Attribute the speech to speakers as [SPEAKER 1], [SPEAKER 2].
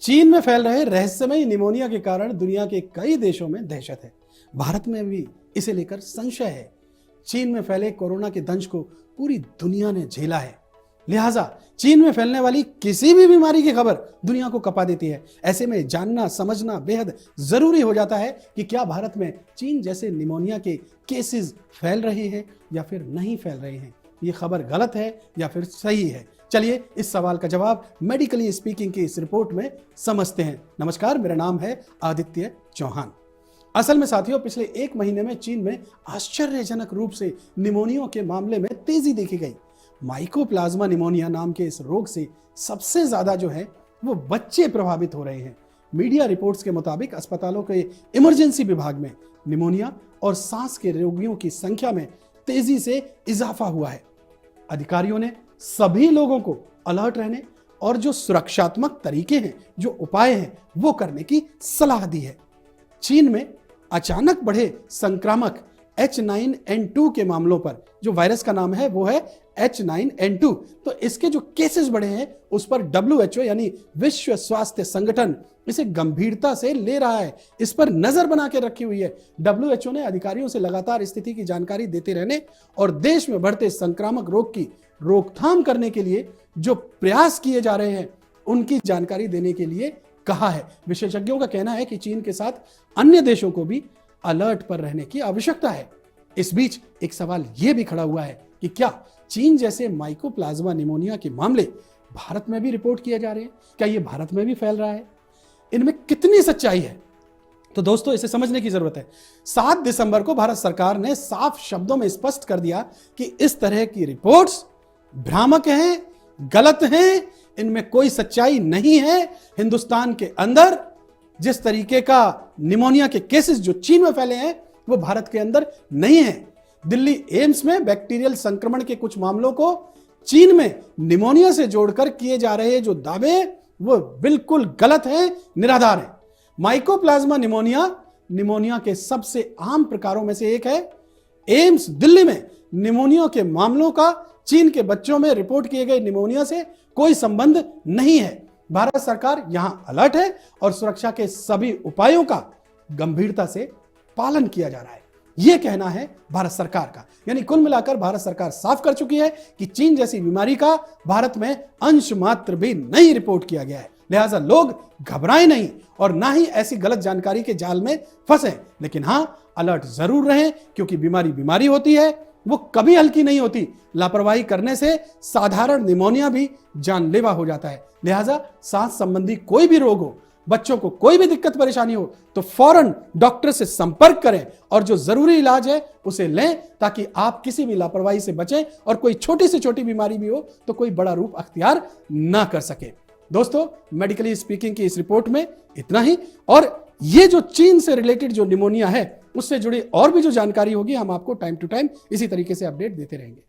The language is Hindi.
[SPEAKER 1] चीन में फैल रहे रहस्यमयी निमोनिया के कारण दुनिया के कई देशों में दहशत है। भारत में भी इसे लेकर संशय है। चीन में फैले कोरोना के दंश को पूरी दुनिया ने झेला है, लिहाजा चीन में फैलने वाली किसी भी बीमारी की खबर दुनिया को कपा देती है। ऐसे में जानना समझना बेहद जरूरी हो जाता है कि क्या भारत में चीन जैसे निमोनिया के केसेस फैल रहे हैं या फिर नहीं फैल रहे हैं। ये खबर गलत है या फिर सही है। चलिए इस सवाल का जवाब मेडिकली स्पीकिंग की इस रिपोर्ट में समझते हैं। नमस्कार, मेरा नाम है आदित्य चौहान। असल में साथियों, पिछले एक महीने में चीन में आश्चर्यजनक रूप से निमोनिया के मामले में तेजी देखी गई। माइकोप्लाज्मा निमोनिया नाम के इस रोग से सबसे ज्यादा जो है वो बच्चे प्रभावित हो रहे हैं। मीडिया रिपोर्ट्स के मुताबिक अस्पतालों के इमरजेंसी विभाग में निमोनिया और सांस के रोगियों की संख्या में तेजी से इजाफा हुआ है। अधिकारियों ने सभी लोगों को अलर्ट रहने और जो सुरक्षात्मक तरीके हैं, जो उपाय हैं, वो करने की सलाह दी है। चीन में अचानक बढ़े संक्रामक H9N2 के मामलों पर, जो वायरस का नाम है वो है H9N2, तो इसके जो केसेस बढ़े हैं उस पर WHO यानी विश्व स्वास्थ्य संगठन इसे गंभीरता से ले रहा है, इस पर नजर बना के रखी हुई है। WHO ने अधिकारियों से लगातार स्थिति की जानकारी देते रहने और देश में बढ़ते संक्रामक रोग की रोकथाम करने के लिए जो प्रयास किए जा रहे हैं उनकी जानकारी देने के लिए कहा है। विशेषज्ञों का कहना है कि चीन के साथ अन्य देशों को भी अलर्ट पर रहने की आवश्यकता है। इस बीच एक सवाल यह भी खड़ा हुआ है कि क्या चीन जैसे माइकोप्लाज्मा निमोनिया के मामले भारत में भी रिपोर्ट किए जा रहे हैं? क्या यह भारत में भी फैल रहा है? इनमें कितनी सच्चाई है? तो दोस्तों, इसे समझने की जरूरत है। 7 दिसंबर को भारत सरकार ने साफ शब्दों में स्पष्ट कर दिया कि इस तरह की रिपोर्ट्स भ्रामक हैं, गलत हैं, इनमें कोई सच्चाई नहीं है। हिंदुस्तान के अंदर जिस तरीके का निमोनिया के केसेस जो चीन में फैले हैं वो भारत के अंदर नहीं है। दिल्ली एम्स में बैक्टीरियल संक्रमण के कुछ मामलों को चीन में निमोनिया से जोड़कर किए जा रहे जो दावे वो बिल्कुल गलत हैं, निराधार हैं। माइकोप्लाज्मा निमोनिया के सबसे आम प्रकारों में से एक है। एम्स दिल्ली में निमोनिया के मामलों का चीन के बच्चों में रिपोर्ट किए गए निमोनिया से कोई संबंध नहीं है। भारत सरकार यहां अलर्ट है और सुरक्षा के सभी उपायों का गंभीरता से पालन किया जा रहा है, यह कहना है भारत सरकार का। यानी कुल मिलाकर भारत सरकार साफ कर चुकी है कि चीन जैसी बीमारी का भारत में अंश मात्र भी नहीं रिपोर्ट किया गया है। लिहाजा लोग घबराएं नहीं और ना ही ऐसी गलत जानकारी के जाल में फंसे, लेकिन हां, अलर्ट जरूर रहें, क्योंकि बीमारी होती है, वो कभी हल्की नहीं होती। लापरवाही करने से साधारण निमोनिया भी जानलेवा हो जाता है। लिहाजा सांस संबंधी कोई भी रोग हो, बच्चों को कोई भी दिक्कत परेशानी हो तो फौरन डॉक्टर से संपर्क करें और जो जरूरी इलाज है उसे लें, ताकि आप किसी भी लापरवाही से बचें और कोई छोटी से छोटी बीमारी भी हो तो कोई बड़ा रूप अख्तियार ना कर सके। दोस्तों, मेडिकली स्पीकिंग की इस रिपोर्ट में इतना ही, और ये जो चीन से रिलेटेड जो निमोनिया है उससे जुड़ी और भी जो जानकारी होगी हम आपको टाइम टू टाइम इसी तरीके से अपडेट देते रहेंगे।